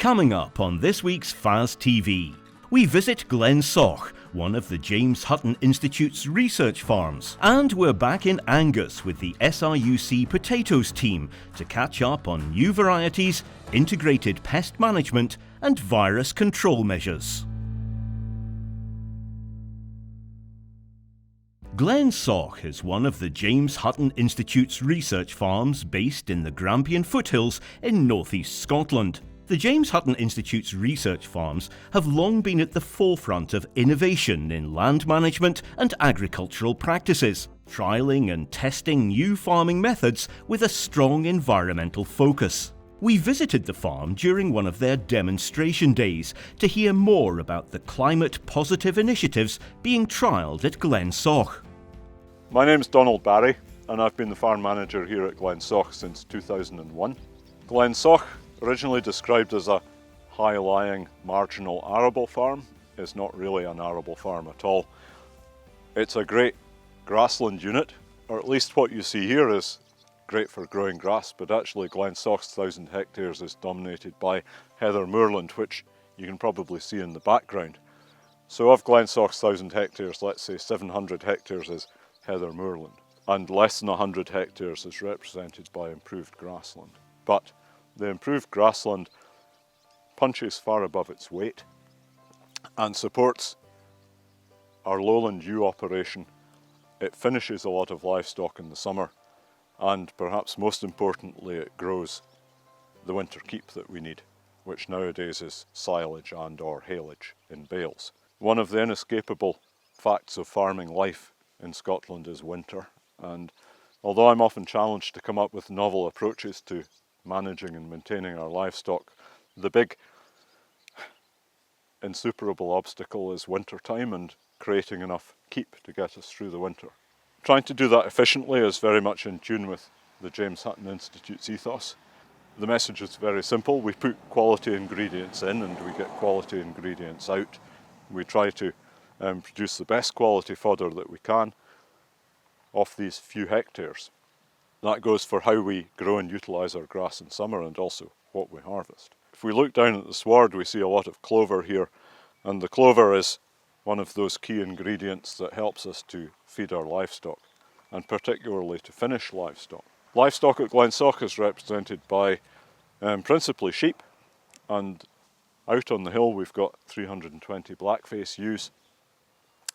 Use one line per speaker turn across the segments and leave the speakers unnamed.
Coming up on this week's FAS TV, we visit Glensaugh, one of the James Hutton Institute's research farms, and we're back in Angus with the SRUC Potatoes team to catch up on new varieties, integrated pest management and virus control measures. Glensaugh is one of the James Hutton Institute's research farms based in the Grampian foothills in northeast Scotland. The James Hutton Institute's research farms have long been at the forefront of innovation in land management and agricultural practices, trialling and testing new farming methods with a strong environmental focus. We visited the farm during one of their demonstration days to hear more about the climate-positive initiatives being trialled at Glensaugh.
My name's Donald Barry and I've been the farm manager here at Glensaugh since 2001. Glensaugh, originally described as a high-lying marginal arable farm, is not really an arable farm at all. It's a great grassland unit, or at least what you see here is great for growing grass, but actually Glensaugh's 1,000 hectares is dominated by heather moorland, which you can probably see in the background. So of Glensaugh's 1,000 hectares, let's say 700 hectares is heather moorland, and less than 100 hectares is represented by improved grassland. But the improved grassland punches far above its weight and supports our lowland ewe operation. It finishes a lot of livestock in the summer, and perhaps most importantly, it grows the winter keep that we need, which nowadays is silage and or haylage in bales. One of the inescapable facts of farming life in Scotland is winter, and although I'm often challenged to come up with novel approaches to managing and maintaining our livestock, the big insuperable obstacle is winter time and creating enough keep to get us through the winter. Trying to do that efficiently is very much in tune with the James Hutton Institute's ethos. The message is very simple. We put quality ingredients in and we get quality ingredients out. We try to produce the best quality fodder that we can off these few hectares. That goes for how we grow and utilise our grass in summer and also what we harvest. If we look down at the sward, we see a lot of clover here, and the clover is one of those key ingredients that helps us to feed our livestock, and particularly to finish livestock. Livestock at Glensaugh is represented by principally sheep, and out on the hill we've got 320 blackface ewes,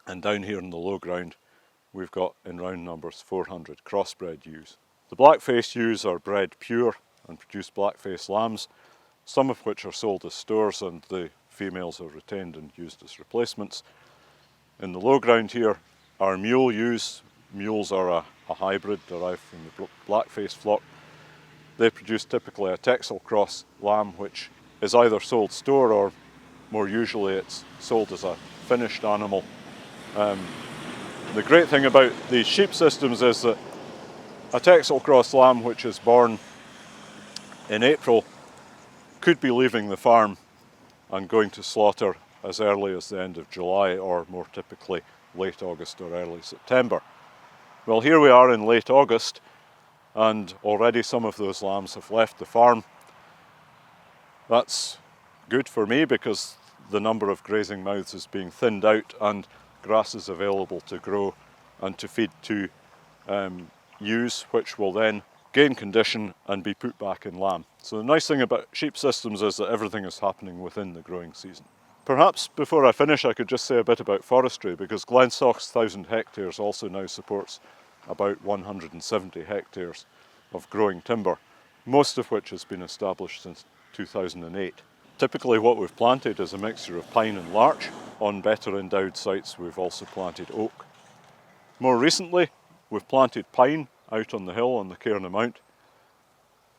and down here in the low ground we've got in round numbers 400 crossbred ewes. The blackface ewes are bred pure and produce blackface lambs, some of which are sold as stores and the females are retained and used as replacements. In the low ground here are mule ewes. Mules are a hybrid derived from the blackface flock. They produce typically a Texel cross lamb, which is either sold store or more usually it's sold as a finished animal. The great thing about these sheep systems is that a Texel cross lamb which is born in April could be leaving the farm and going to slaughter as early as the end of July, or more typically late August or early September. Well, here we are in late August and already some of those lambs have left the farm. That's good for me because the number of grazing mouths is being thinned out and grass is available to grow and to feed to ewes, which will then gain condition and be put back in lamb. So the nice thing about sheep systems is that everything is happening within the growing season. Perhaps before I finish I could just say a bit about forestry, because Glensaugh's 1,000 hectares also now supports about 170 hectares of growing timber, most of which has been established since 2008. Typically what we've planted is a mixture of pine and larch. On better endowed sites we've also planted oak. More recently we've planted pine out on the hill on the Cairn Mount.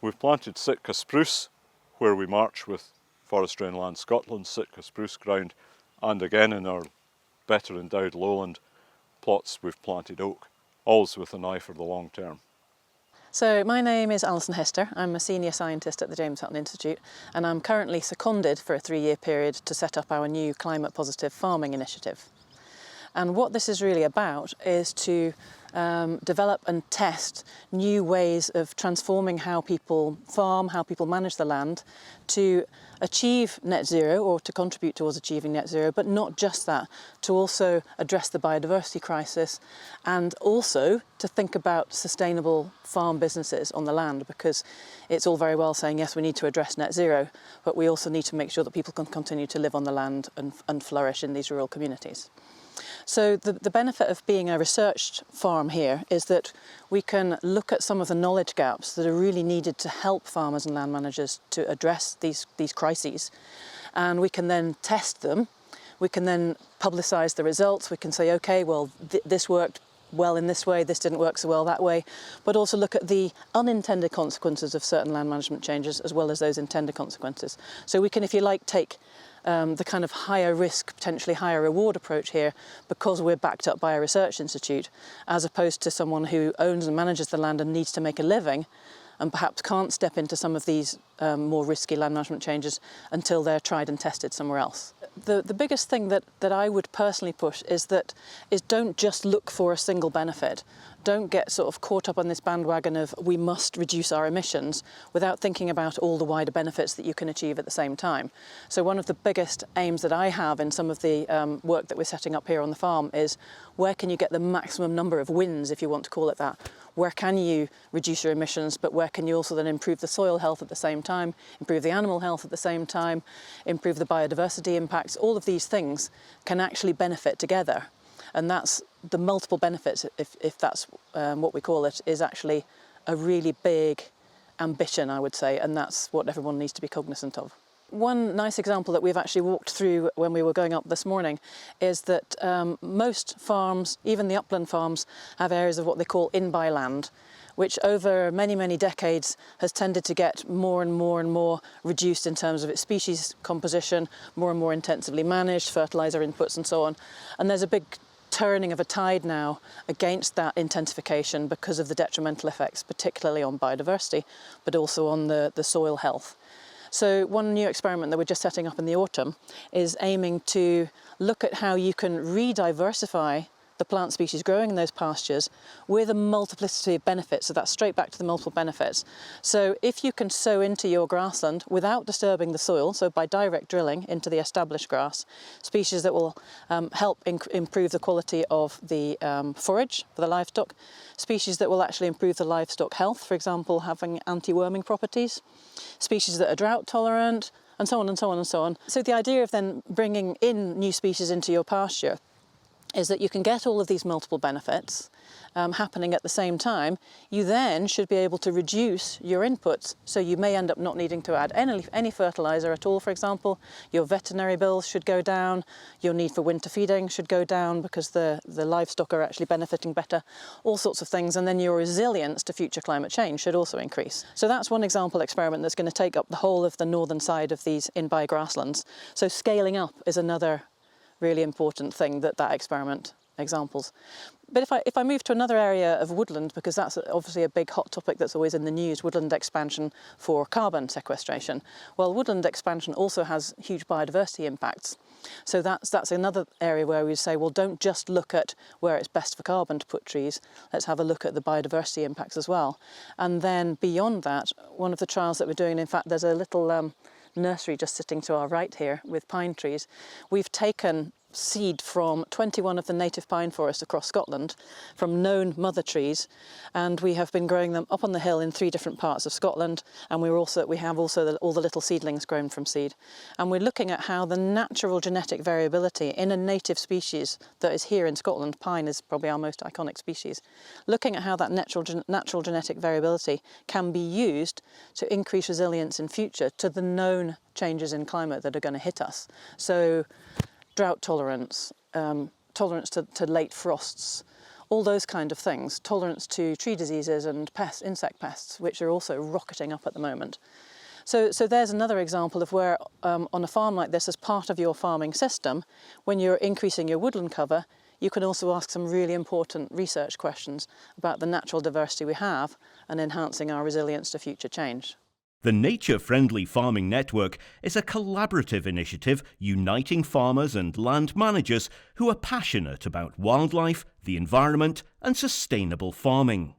We've planted Sitka spruce where we march with Forestry and Land Scotland, Sitka spruce ground, and again in our better endowed lowland plots we've planted oak, always with an eye for the long term.
So my name is Alison Hester. I'm a senior scientist at the James Hutton Institute and I'm currently seconded for a 3-year period to set up our new climate positive farming initiative. And what this is really about is to develop and test new ways of transforming how people farm, how people manage the land to achieve net zero or to contribute towards achieving net zero, but not just that, to also address the biodiversity crisis and also to think about sustainable farm businesses on the land, because it's all very well saying, yes, we need to address net zero, but we also need to make sure that people can continue to live on the land and flourish in these rural communities. So the benefit of being a researched farm here is that we can look at some of the knowledge gaps that are really needed to help farmers and land managers to address these crises. And we can then test them. We can then publicise the results. We can say, okay, well, this worked well in this way, this didn't work so well that way, but also look at the unintended consequences of certain land management changes as well as those intended consequences. So we can, if you like, take the kind of higher risk, potentially higher reward approach here because we're backed up by a research institute, as opposed to someone who owns and manages the land and needs to make a living and perhaps can't step into some of these more risky land management changes until they're tried and tested somewhere else. The biggest thing that I would personally push is don't just look for a single benefit. Don't get sort of caught up on this bandwagon of we must reduce our emissions without thinking about all the wider benefits that you can achieve at the same time. So one of the biggest aims that I have in some of the work that we're setting up here on the farm is where can you get the maximum number of wins, if you want to call it that. Where can you reduce your emissions, but where can you also then improve the soil health at the same time, improve the animal health at the same time, improve the biodiversity impacts? All of these things can actually benefit together. And that's the multiple benefits, if that's what we call it, is actually a really big ambition, I would say, and that's what everyone needs to be cognizant of. One nice example that we've actually walked through when we were going up this morning is that most farms, even the upland farms, have areas of what they call in-by land, which over many, many decades has tended to get more and more and more reduced in terms of its species composition, more and more intensively managed, fertiliser inputs and so on. And there's a big turning of a tide now against that intensification because of the detrimental effects, particularly on biodiversity, but also on the soil health. So one new experiment that we're just setting up in the autumn is aiming to look at how you can re-diversify the plant species growing in those pastures with a multiplicity of benefits. So that's straight back to the multiple benefits. So if you can sow into your grassland without disturbing the soil, so by direct drilling into the established grass, species that will help improve the quality of the forage for the livestock, species that will actually improve the livestock health, for example, having anti-worming properties, species that are drought tolerant, and so on and so on and so on. So the idea of then bringing in new species into your pasture is that you can get all of these multiple benefits happening at the same time. You then should be able to reduce your inputs, so you may end up not needing to add any fertiliser at all, for example. Your veterinary bills should go down, your need for winter feeding should go down because the livestock are actually benefiting better, all sorts of things, and then your resilience to future climate change should also increase. So that's one example experiment that's going to take up the whole of the northern side of these in-by grasslands. So scaling up is another really important thing that experiment examples. But if I move to another area of woodland, because that's obviously a big hot topic that's always in the news, woodland expansion for carbon sequestration. Well, woodland expansion also has huge biodiversity impacts. So that's another area where we say, well, don't just look at where it's best for carbon to put trees, let's have a look at the biodiversity impacts as well. And then beyond that, one of the trials that we're doing, in fact, there's a little nursery just sitting to our right here with pine trees. We've taken seed from 21 of the native pine forests across Scotland, from known mother trees, and we have been growing them up on the hill in 3 different parts of Scotland, and we have also all the little seedlings grown from seed. And we're looking at how the natural genetic variability in a native species that is here in Scotland, pine is probably our most iconic species, looking at how that natural genetic variability can be used to increase resilience in future to the known changes in climate that are going to hit us. So drought tolerance, tolerance to late frosts, all those kind of things, tolerance to tree diseases and pests, insect pests, which are also rocketing up at the moment. So there's another example of where on a farm like this, as part of your farming system, when you're increasing your woodland cover, you can also ask some really important research questions about the natural diversity we have and enhancing our resilience to future change.
The Nature Friendly Farming Network is a collaborative initiative uniting farmers and land managers who are passionate about wildlife, the environment and sustainable farming.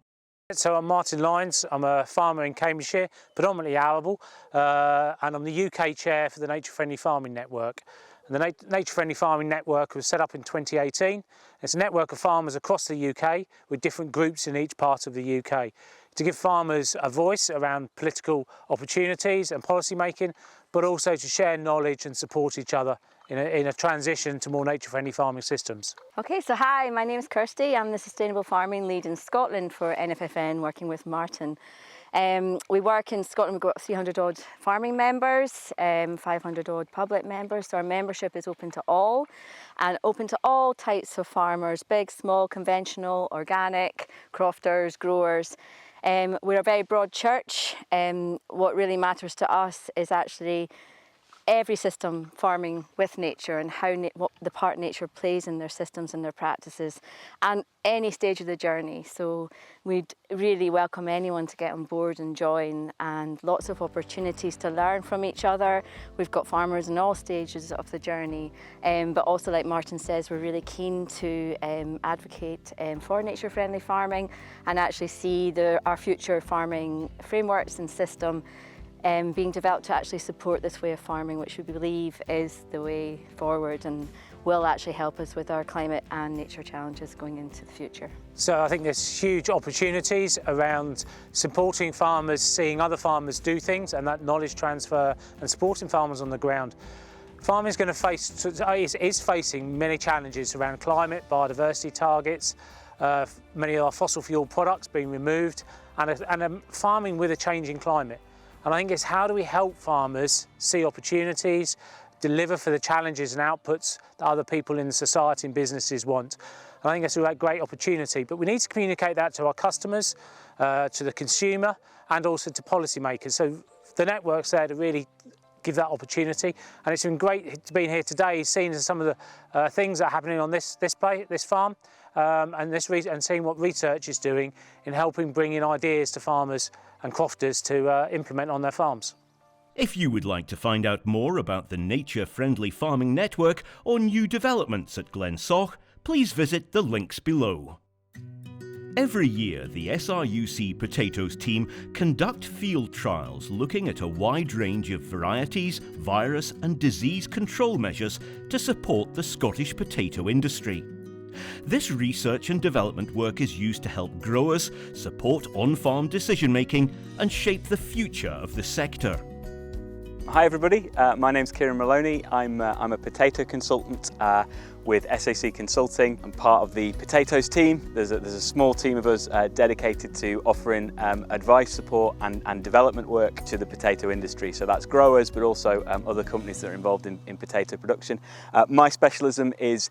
So I'm Martin Lyons, I'm a farmer in Cambridgeshire, predominantly arable, and I'm the UK chair for the Nature Friendly Farming Network. And the Nature Friendly Farming Network was set up in 2018. It's a network of farmers across the UK with different groups in each part of the UK to give farmers a voice around political opportunities and policy making, but also to share knowledge and support each other in a transition to more nature-friendly farming systems.
Okay, so hi, my name is Kirsty. I'm the Sustainable Farming Lead in Scotland for NFFN, working with Martin. We work in Scotland, we've got 300 odd farming members, 500 odd public members, so our membership is open to all, and open to all types of farmers, big, small, conventional, organic, crofters, growers. We're a very broad church. What really matters to us is actually every system farming with nature and what the part nature plays in their systems and their practices, and any stage of the journey. So we'd really welcome anyone to get on board and join, and lots of opportunities to learn from each other. We've got farmers in all stages of the journey, but also, like Martin says, we're really keen to advocate for nature-friendly farming and actually see our future farming frameworks and system being developed to actually support this way of farming, which we believe is the way forward and will actually help us with our climate and nature challenges going into the future.
So I think there's huge opportunities around supporting farmers, seeing other farmers do things, and that knowledge transfer and supporting farmers on the ground. Farming is going to is facing many challenges around climate, biodiversity targets, many of our fossil fuel products being removed, and farming with a changing climate. And I think it's how do we help farmers see opportunities, deliver for the challenges and outputs that other people in society and businesses want. And I think it's a great opportunity, but we need to communicate that to our customers, to the consumer, and also to policymakers. So the network's there to really give that opportunity, and it's been great to be here today, seeing some of the things that are happening on this farm, and seeing what research is doing in helping bring in ideas to farmers and crofters to implement on their farms.
If you would like to find out more about the Nature Friendly Farming Network or new developments at Glensaugh, please visit the links below. Every year, the SRUC Potatoes team conduct field trials looking at a wide range of varieties, virus and disease control measures to support the Scottish potato industry. This research and development work is used to help growers, support on-farm decision-making and shape the future of the sector.
Hi everybody, my name's Kieran Maloney. I'm a potato consultant with SAC Consulting. I'm part of the potatoes team. There's a small team of us dedicated to offering advice, support and development work to the potato industry. So that's growers, but also other companies that are involved in potato production. My specialism is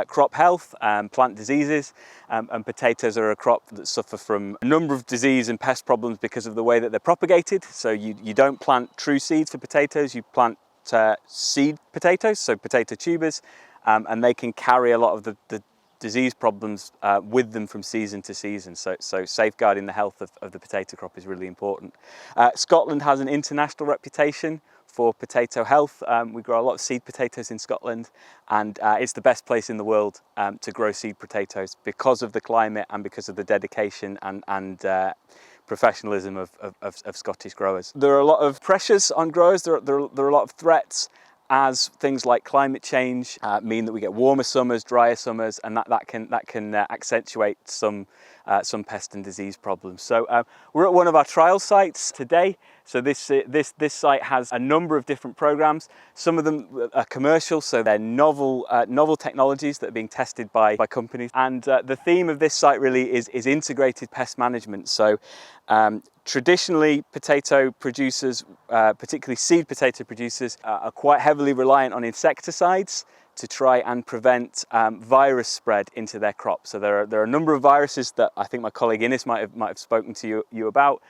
crop health, plant diseases, and potatoes are a crop that suffer from a number of disease and pest problems because of the way that they're propagated. So you don't plant true seeds for potatoes, you plant seed potatoes, so potato tubers, and they can carry a lot of the disease problems with them from season to season. So safeguarding the health of the potato crop is really important. Scotland has an international reputation for potato health. We grow a lot of seed potatoes in Scotland, and it's the best place in the world to grow seed potatoes because of the climate and because of the dedication and professionalism of Scottish growers. There are a lot of pressures on growers, there are a lot of threats as things like climate change mean that we get warmer summers, drier summers, and that can accentuate some pest and disease problems. So we're at one of our trial sites today. So this site has a number of different programs. Some of them are commercial, so they're novel technologies that are being tested by companies. And the theme of this site really is integrated pest management. So traditionally, potato producers, particularly seed potato producers, are quite heavily reliant on insecticides to try and prevent virus spread into their crops. So there are a number of viruses that I think my colleague Innes might have spoken to you about,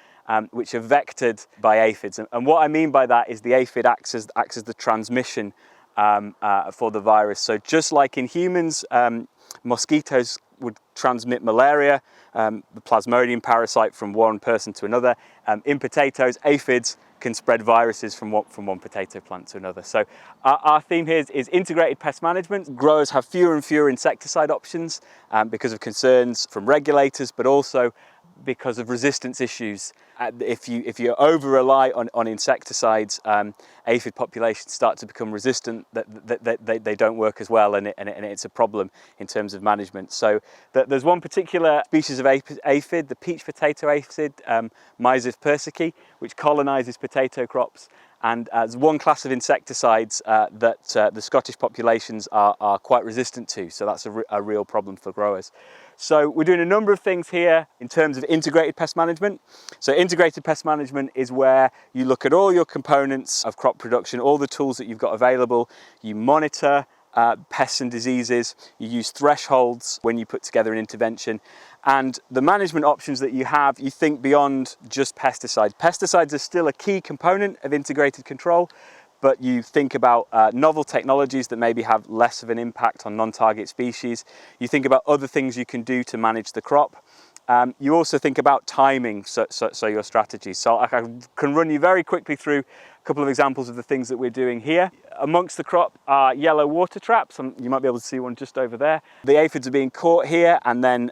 which are vectored by aphids. And what I mean by that is the aphid acts as the transmission for the virus. So just like in humans, mosquitoes would transmit malaria, the Plasmodium parasite, from one person to another. In potatoes, aphids can spread viruses from one potato plant to another. So our theme here is integrated pest management. Growers have fewer and fewer insecticide options because of concerns from regulators, but also because of resistance issues. If you over-rely on insecticides, aphid populations start to become resistant, they don't work as well, and it's a problem in terms of management. So there's one particular species of aphid, the peach potato aphid, Mysis persicae, which colonises potato crops. And there's one class of insecticides that the Scottish populations are quite resistant to, so that's a real problem for growers. So we're doing a number of things here in terms of integrated pest management. So integrated pest management is where you look at all your components of crop production, all the tools that you've got available, you monitor pests and diseases, you use thresholds when you put together an intervention, and the management options that you have, you think beyond just pesticides. Pesticides are still a key component of integrated control, but you think about novel technologies that maybe have less of an impact on non-target species. You think about other things you can do to manage the crop. You also think about timing, so your strategies. So I can run you very quickly through a couple of examples of the things that we're doing here. Amongst the crop are yellow water traps, and you might be able to see one just over there. The aphids are being caught here and then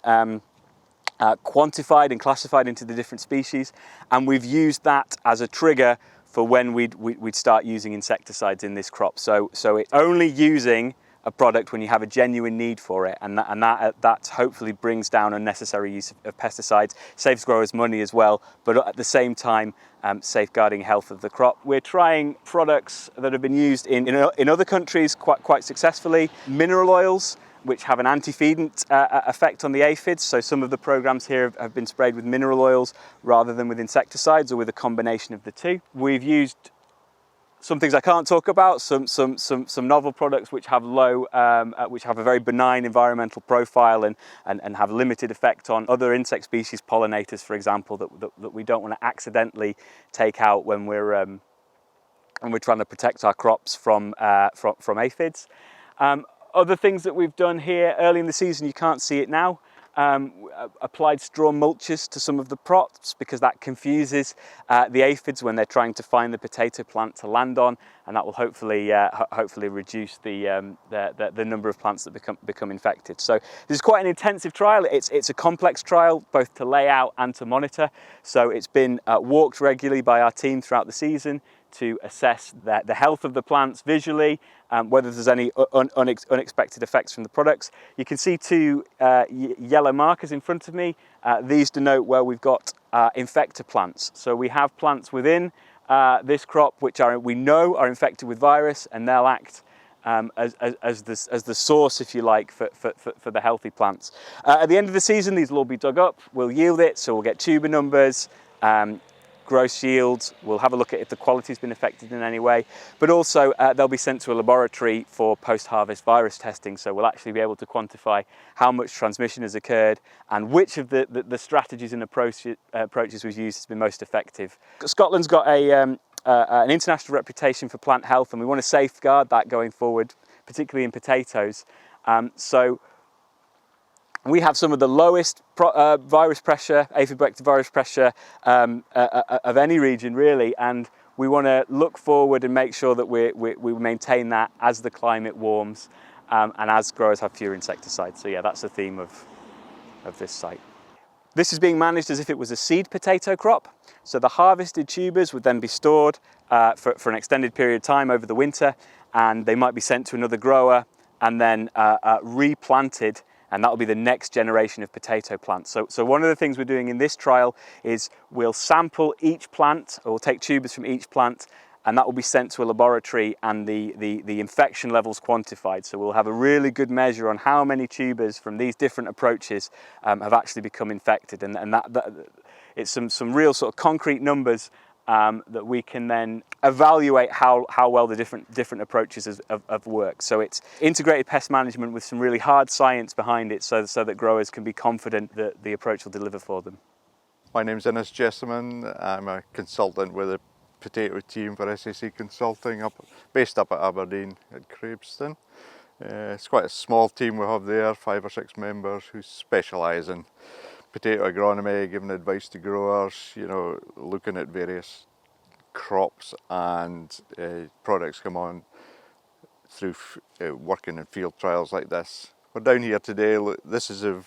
quantified and classified into the different species, and we've used that as a trigger for when we'd start using insecticides in this crop. So it's only using a product when you have a genuine need for it, and that hopefully brings down unnecessary use of pesticides, saves growers money as well, but at the same time safeguarding health of the crop. We're trying products that have been used in other countries quite successfully. Mineral oils, which have an anti-feedant effect on the aphids. So some of the programs here have been sprayed with mineral oils rather than with insecticides, or with a combination of the two. We've used some things I can't talk about, some novel products which have which have a very benign environmental profile and have limited effect on other insect species, pollinators, for example, that we don't want to accidentally take out when we're trying to protect our crops from aphids. Other things that we've done here early in the season, you can't see it now, applied straw mulches to some of the plots because that confuses the aphids when they're trying to find the potato plant to land on, and that will hopefully reduce the number of plants that become infected. So this is quite an intensive trial. It's a complex trial, both to lay out and to monitor. So it's been walked regularly by our team throughout the season to assess the health of the plants visually, whether there's any unexpected effects from the products. You can see two yellow markers in front of me. These denote where we've got infector plants. So we have plants within this crop which we know are infected with virus, and they'll act as the source, if you like, for the healthy plants. At the end of the season, these will all be dug up. We'll yield it, so we'll get tuber numbers, gross yields. We'll have a look at if the quality's been affected in any way, but also they'll be sent to a laboratory for post-harvest virus testing, so we'll actually be able to quantify how much transmission has occurred and which of the strategies and approaches we've used has been most effective. Scotland's got an international reputation for plant health, and we want to safeguard that going forward, particularly in potatoes. So we have some of the lowest virus pressure, aphid-vector virus pressure of any region really, and we want to look forward and make sure that we maintain that as the climate warms and as growers have fewer insecticides. So yeah, that's the theme of this site. This is being managed as if it was a seed potato crop. So the harvested tubers would then be stored for an extended period of time over the winter, and they might be sent to another grower and then replanted, and that will be the next generation of potato plants. So one of the things we're doing in this trial is we'll sample each plant, or we'll take tubers from each plant, and that will be sent to a laboratory and the infection levels quantified. So we'll have a really good measure on how many tubers from these different approaches have actually become infected, and that it's some real sort of concrete numbers that we can then evaluate how well the different approaches have worked. So it's integrated pest management with some really hard science behind it, so that growers can be confident that the approach will deliver for them.
My name's Angus. I'm a consultant with the potato team for SRDP Consulting, based up at Aberdeen at Craibston. It's quite a small team we have there, 5 or 6 members who specialise in potato agronomy, giving advice to growers, looking at various crops and products come on through working in field trials like this. We're down here today. This is a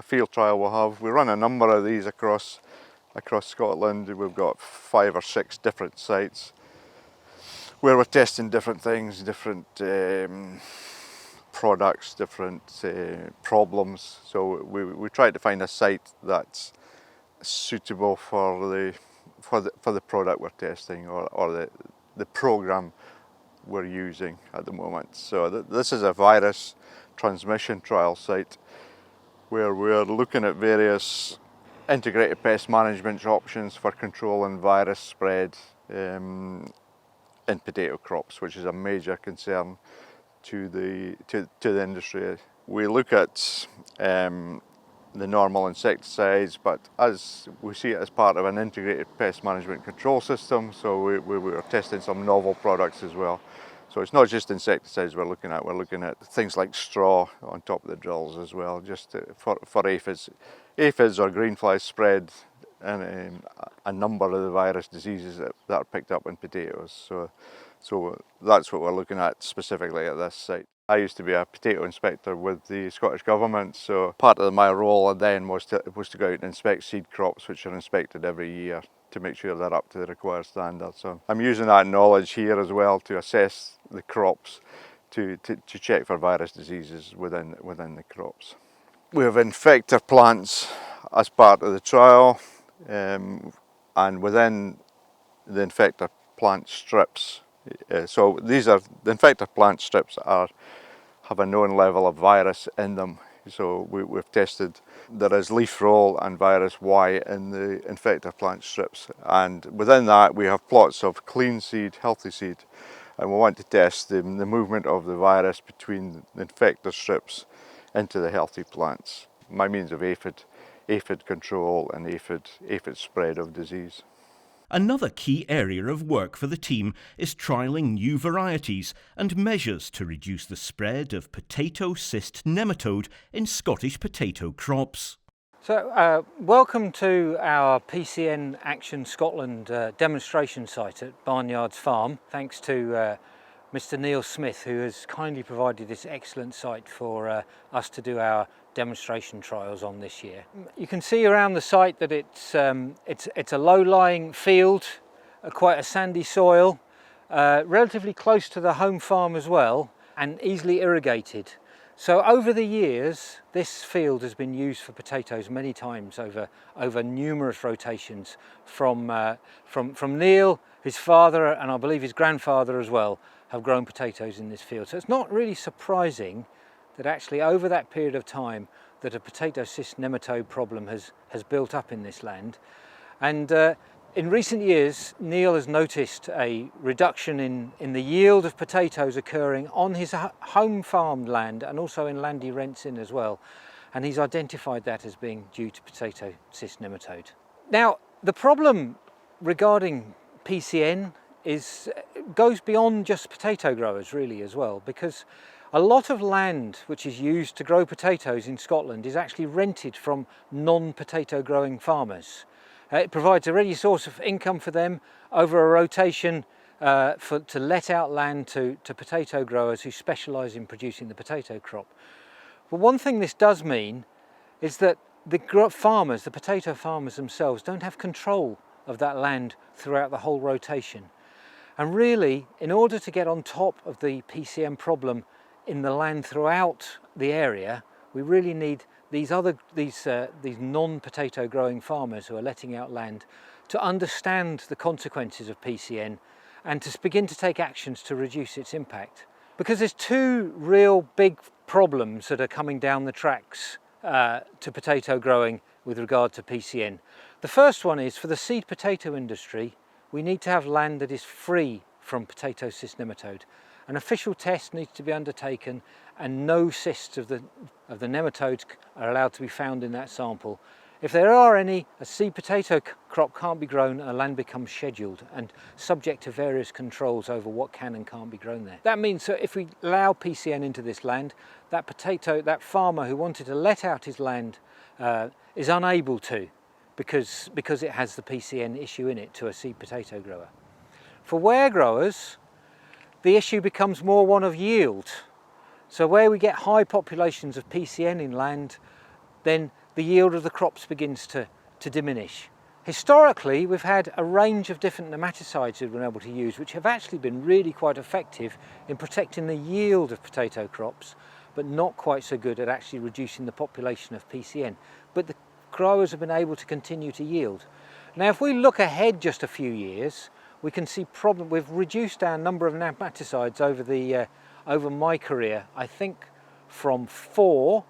field trial we'll have. We run a number of these across Scotland. We've got 5 or 6 different sites where we're testing different things, different products, different problems. So we try to find a site that's suitable for the product we're testing or the program we're using at the moment. So this is a virus transmission trial site where we're looking at various integrated pest management options for controlling virus spread in potato crops, which is a major concern to the industry. We look at the normal insecticides, but as we see it as part of an integrated pest management control system, so we are testing some novel products as well. So it's not just insecticides we're looking at things like straw on top of the drills as well, just for aphids or greenfly spread and a number of the virus diseases that are picked up in potatoes. So that's what we're looking at specifically at this site. I used to be a potato inspector with the Scottish Government, so part of my role then was to go out and inspect seed crops, which are inspected every year to make sure they're up to the required standards. So I'm using that knowledge here as well to assess the crops, to check for virus diseases within the crops. We have infector plants as part of the trial, and within the infector plant strips. So these are the infector plant strips have a known level of virus in them. So we've tested there is leaf roll and virus Y in the infector plant strips, and within that we have plots of clean seed, healthy seed, and we want to test the movement of the virus between the infector strips into the healthy plants by means of aphid control and aphid spread of disease.
Another key area of work for the team is trialling new varieties and measures to reduce the spread of potato cyst nematode in Scottish potato crops.
So welcome to our PCN Action Scotland demonstration site at Barnyards Farm. Thanks to Mr. Neil Smith, who has kindly provided this excellent site for us to do our demonstration trials on this year. You can see around the site that it's a low-lying field, quite a sandy soil, relatively close to the home farm as well, and easily irrigated. So over the years, this field has been used for potatoes many times over numerous rotations from Neil, his father, and I believe his grandfather as well, have grown potatoes in this field. So it's not really surprising that actually over that period of time that a potato cyst nematode problem has built up in this land. And in recent years, Neil has noticed a reduction in the yield of potatoes occurring on his home farmed land and also in land he rents in as well. And he's identified that as being due to potato cyst nematode. Now, the problem regarding PCN goes beyond just potato growers really as well, because a lot of land which is used to grow potatoes in Scotland is actually rented from non-potato growing farmers. It provides a ready source of income for them over a rotation to let out land to potato growers who specialise in producing the potato crop. But one thing this does mean is that the potato farmers themselves don't have control of that land throughout the whole rotation. And really, in order to get on top of the PCN problem in the land throughout the area, we really need these non-potato growing farmers who are letting out land to understand the consequences of PCN and to begin to take actions to reduce its impact. Because there's two real big problems that are coming down the tracks to potato growing with regard to PCN. The first one is, for the seed potato industry, we need to have land that is free from potato cyst nematode. An official test needs to be undertaken and no cysts of the nematodes are allowed to be found in that sample. If there are any, a seed potato crop can't be grown and the land becomes scheduled and subject to various controls over what can and can't be grown there. That means that if we allow PCN into this land, that farmer who wanted to let out his land is unable to, because it has the PCN issue in it to a seed potato grower. For ware growers, the issue becomes more one of yield. So where we get high populations of PCN in land, then the yield of the crops begins to diminish. Historically, we've had a range of different nematicides we've been able to use, which have actually been really quite effective in protecting the yield of potato crops, but not quite so good at actually reducing the population of PCN. But the growers have been able to continue to yield. Now, if we look ahead just a few years, we can see we've reduced our number of nematicides over my career, I think from 4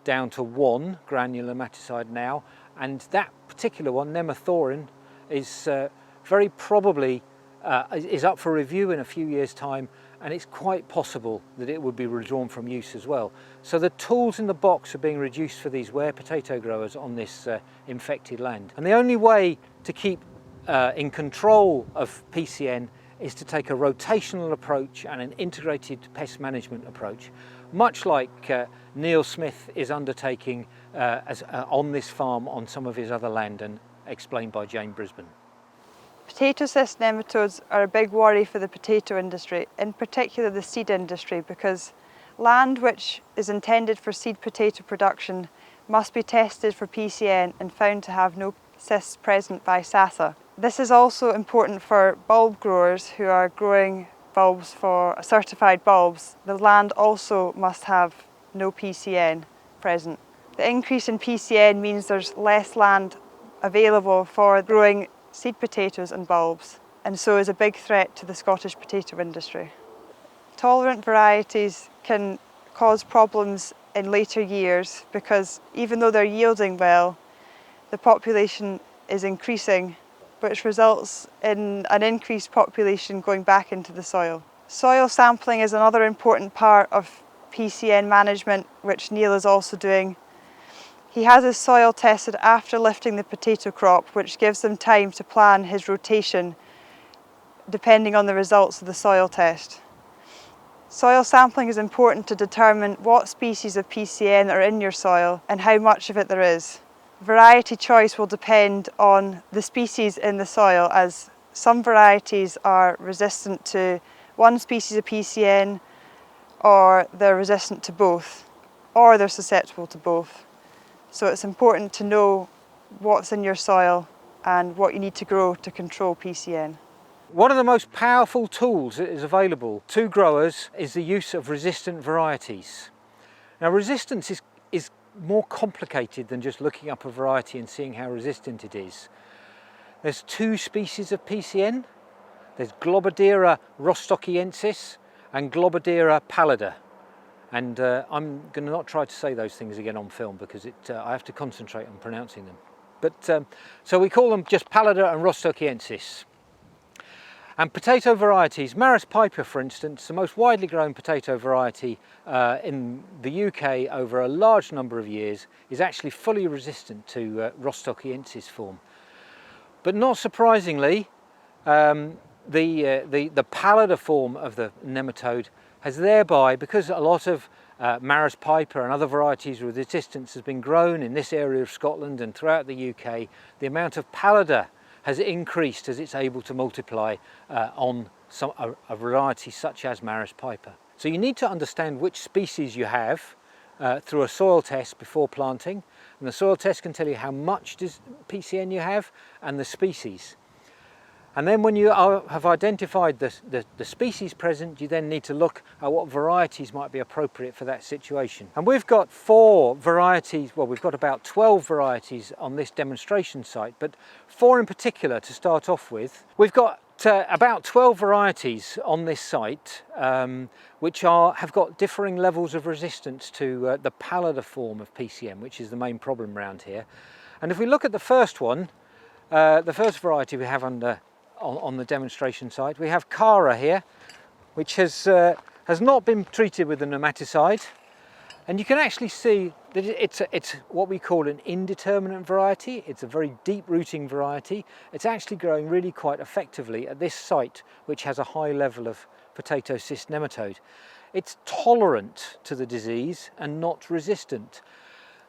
down to 1 granular nematicide now, and that particular one, nemathorin, is very probably is up for review in a few years' time, and it's quite possible that it would be withdrawn from use as well. So the tools in the box are being reduced for these ware potato growers on this infected land. And the only way to keep in control of PCN is to take a rotational approach and an integrated pest management approach, much like Neil Smith is undertaking on this farm on some of his other land, and explained by Jane Brisbane.
Potato cyst nematodes are a big worry for the potato industry, in particular the seed industry, because land which is intended for seed potato production must be tested for PCN and found to have no cysts present by SASA. This is also important for bulb growers who are growing bulbs for certified bulbs. The land also must have no PCN present. The increase in PCN means there's less land available for growing seed potatoes and bulbs, and so is a big threat to the Scottish potato industry. Tolerant varieties can cause problems in later years because even though they're yielding well, the population is increasing, which results in an increased population going back into the soil. Soil sampling is another important part of PCN management, which Neil is also doing. He has his soil tested after lifting the potato crop, which gives him time to plan his rotation depending on the results of the soil test. Soil sampling is important to determine what species of PCN are in your soil and how much of it there is. Variety choice will depend on the species in the soil, as some varieties are resistant to one species of PCN, or they're resistant to both, or they're susceptible to both. So it's important to know what's in your soil and what you need to grow to control PCN.
One of the most powerful tools that is available to growers is the use of resistant varieties. Now, resistance is more complicated than just looking up a variety and seeing how resistant it is. There's 2 species of PCN. There's Globodera rostockiensis and Globodera pallida. And I'm going to not try to say those things again on film because I have to concentrate on pronouncing them. But so we call them just pallida and rostockiensis. And potato varieties, Maris piper for instance, the most widely grown potato variety in the UK over a large number of years, is actually fully resistant to rostockiensis form. But not surprisingly, the pallida form of the nematode has thereby, because a lot of Maris piper and other varieties with resistance has been grown in this area of Scotland and throughout the UK, the amount of pallida has increased as it's able to multiply on a variety such as Maris piper. So you need to understand which species you have through a soil test before planting, and the soil test can tell you how much PCN you have and the species. And then when you have identified the species present, you then need to look at what varieties might be appropriate for that situation. And we've got 4 varieties, well, we've got about 12 varieties on this demonstration site, but 4 in particular to start off with. We've got about 12 varieties on this site which have got differing levels of resistance to the pallida form of PCN, which is the main problem around here. And if we look at the first one, the first variety we have on the demonstration site, we have Cara here, which has not been treated with a nematicide, and you can actually see that it's what we call an indeterminate variety. It's a very deep rooting variety. It's actually growing really quite effectively at this site, which has a high level of potato cyst nematode. It's tolerant to the disease and not resistant.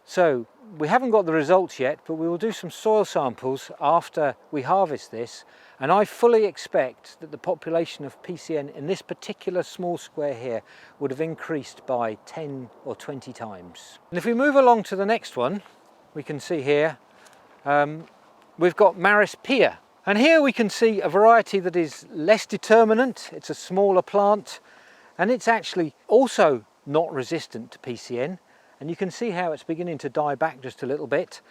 So we haven't got the results yet, but we will do some soil samples after we harvest this, and I fully expect that the population of PCN in this particular small square here would have increased by 10 or 20 times. And if we move along to the next one, we can see here we've got Maris Pia, and here we can see a variety that is less determinant. It's a smaller plant, and it's actually also not resistant to PCN. And you can see how it's beginning to die back just a little bit,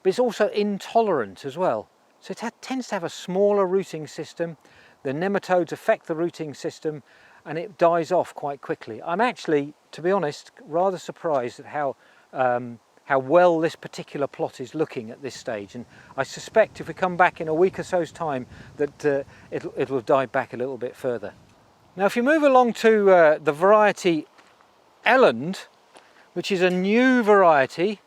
but it's also intolerant as well. So it tends to have a smaller rooting system. The nematodes affect the rooting system and it dies off quite quickly. I'm actually, to be honest, rather surprised at how well this particular plot is looking at this stage. And I suspect if we come back in a week or so's time that it will die back a little bit further. Now if you move along to the variety Elland, which is a new variety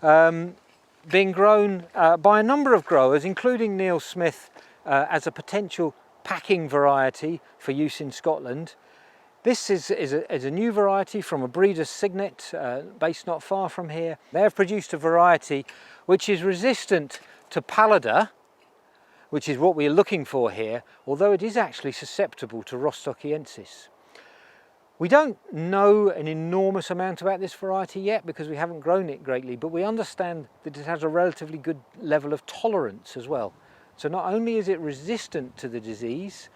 being grown by a number of growers, including Neil Smith as a potential packing variety for use in Scotland. This is a new variety from a breeder's signet based not far from here. They have produced a variety which is resistant to pallida, which is what we're looking for here, although it is actually susceptible to Rostokiensis. We don't know an enormous amount about this variety yet because we haven't grown it greatly, but we understand that it has a relatively good level of tolerance as well. So not only is it resistant to the disease,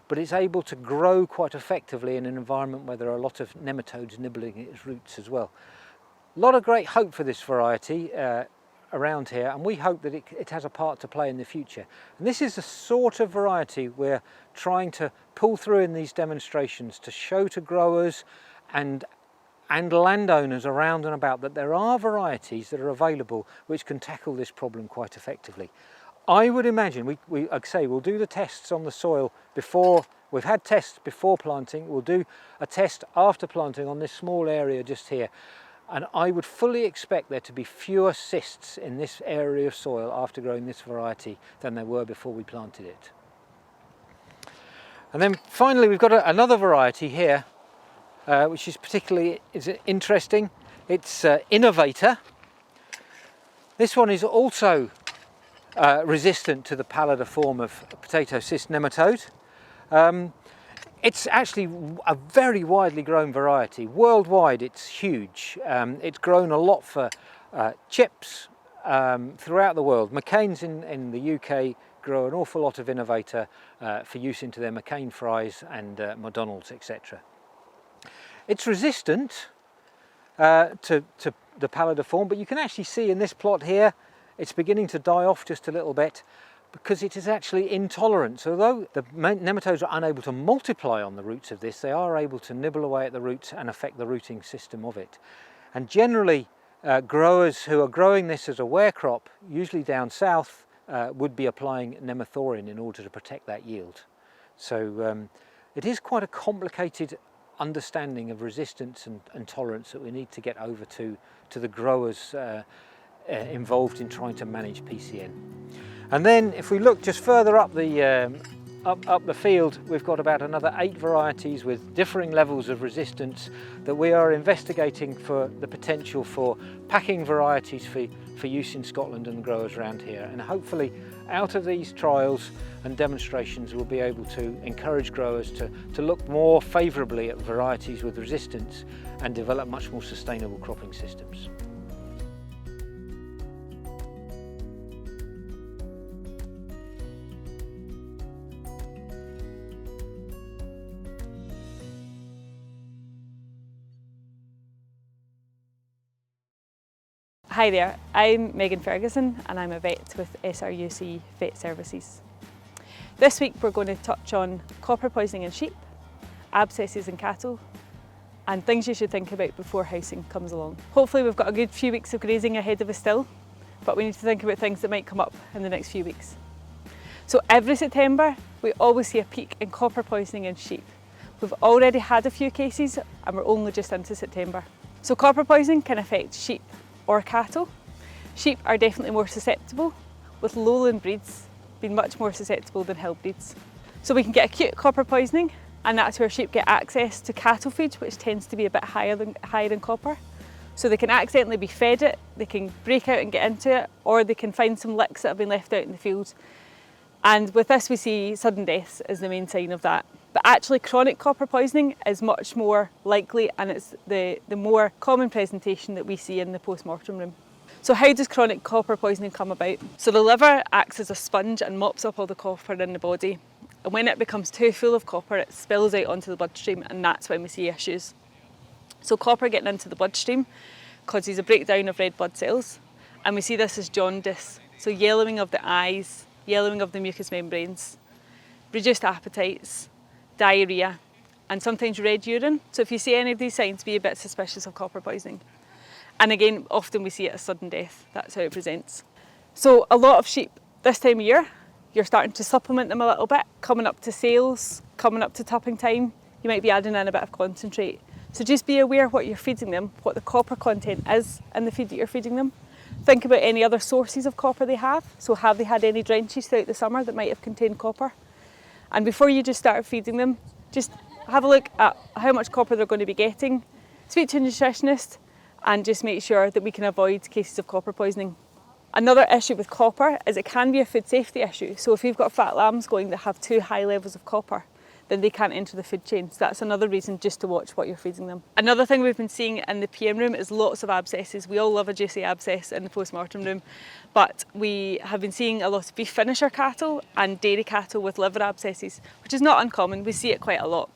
but it's able to grow quite effectively in an environment where there are a lot of nematodes nibbling at its roots as well. A lot of great hope for this variety around here, and we hope that it has a part to play in the future. And this is the sort of variety we're trying to pull through in these demonstrations to show to growers and landowners around and about that there are varieties that are available which can tackle this problem quite effectively. I would imagine, like I say, we'll do the tests on the soil before, we've had tests before planting, we'll do a test after planting on this small area just here. And I would fully expect there to be fewer cysts in this area of soil after growing this variety than there were before we planted it. And then finally we've got another variety here which is particularly interesting. It's Innervator. This one is also resistant to the pallida form of potato cyst nematode. It's actually a very widely grown variety. Worldwide it's huge. It's grown a lot for chips throughout the world. McCain's in the UK grow an awful lot of Innervator for use into their McCain fries and McDonald's, etc. It's resistant to the pallida form, but you can actually see in this plot here it's beginning to die off just a little bit, because it is actually intolerant. So although the nematodes are unable to multiply on the roots of this, they are able to nibble away at the roots and affect the rooting system of it. And generally growers who are growing this as a wear crop, usually down south, would be applying nemathorin in order to protect that yield. So it is quite a complicated understanding of resistance and tolerance that we need to get over to the growers involved in trying to manage PCN. And then if we look just further up the field, we've got about another 8 varieties with differing levels of resistance that we are investigating for the potential for packing varieties for use in Scotland and growers around here. And hopefully out of these trials and demonstrations we'll be able to encourage growers to look more favourably at varieties with resistance and develop much more sustainable cropping systems.
Hi there, I'm Megan Ferguson and I'm a vet with SRUC Vet Services. This week we're going to touch on copper poisoning in sheep, abscesses in cattle, and things you should think about before housing comes along. Hopefully we've got a good few weeks of grazing ahead of us still, but we need to think about things that might come up in the next few weeks. So every September we always see a peak in copper poisoning in sheep. We've already had a few cases and we're only just into September. So copper poisoning can affect sheep or cattle. Sheep are definitely more susceptible, with lowland breeds being much more susceptible than hill breeds. So we can get acute copper poisoning, and that's where sheep get access to cattle feed, which tends to be a bit higher in copper. So they can accidentally be fed it, they can break out and get into it, or they can find some licks that have been left out in the field. And with this we see sudden deaths as the main sign of that. But actually chronic copper poisoning is much more likely, and it's the more common presentation that we see in the post-mortem room. So how does chronic copper poisoning come about? So the liver acts as a sponge and mops up all the copper in the body. And when it becomes too full of copper, it spills out onto the bloodstream, and that's when we see issues. So copper getting into the bloodstream causes a breakdown of red blood cells, and we see this as jaundice, so yellowing of the eyes, yellowing of the mucous membranes, reduced appetites, diarrhoea, and sometimes red urine. So if you see any of these signs, be a bit suspicious of copper poisoning. And again, often we see it as sudden death. That's how it presents. So a lot of sheep this time of year, you're starting to supplement them a little bit, coming up to sales, coming up to tupping time, you might be adding in a bit of concentrate. So just be aware what you're feeding them, what the copper content is in the feed that you're feeding them. Think about any other sources of copper they have. So have they had any drenches throughout the summer that might have contained copper? And before you just start feeding them, just have a look at how much copper they're going to be getting, speak to a nutritionist, and just make sure that we can avoid cases of copper poisoning. Another issue with copper is it can be a food safety issue. So if you've got fat lambs going that have too high levels of copper, then they can't enter the food chain. So that's another reason just to watch what you're feeding them. Another thing we've been seeing in the PM room is lots of abscesses. We all love a juicy abscess in the post-mortem room, but we have been seeing a lot of beef finisher cattle and dairy cattle with liver abscesses, which is not uncommon. We see it quite a lot.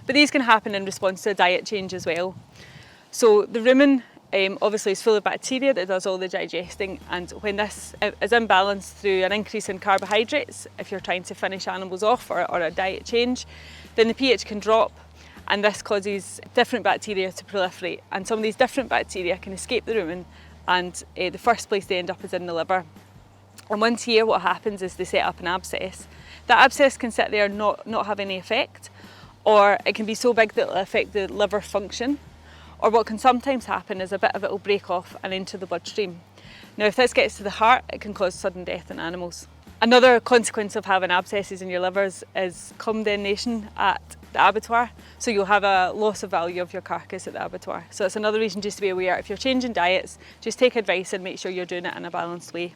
But these can happen in response to a diet change as well. So the rumen obviously is full of bacteria that does all the digesting, and when this is imbalanced through an increase in carbohydrates, if you're trying to finish animals off or a diet change, then the pH can drop, and this causes different bacteria to proliferate, and some of these different bacteria can escape the rumen, and the first place they end up is in the liver. And once here what happens is they set up an abscess. That abscess can sit there and not have any effect, or it can be so big that it'll affect the liver function. Or what can sometimes happen is a bit of it will break off and into the bloodstream. Now if this gets to the heart, it can cause sudden death in animals. Another consequence of having abscesses in your livers is condemnation at the abattoir. So you'll have a loss of value of your carcass at the abattoir. So that's another reason just to be aware. If you're changing diets, just take advice and make sure you're doing it in a balanced way.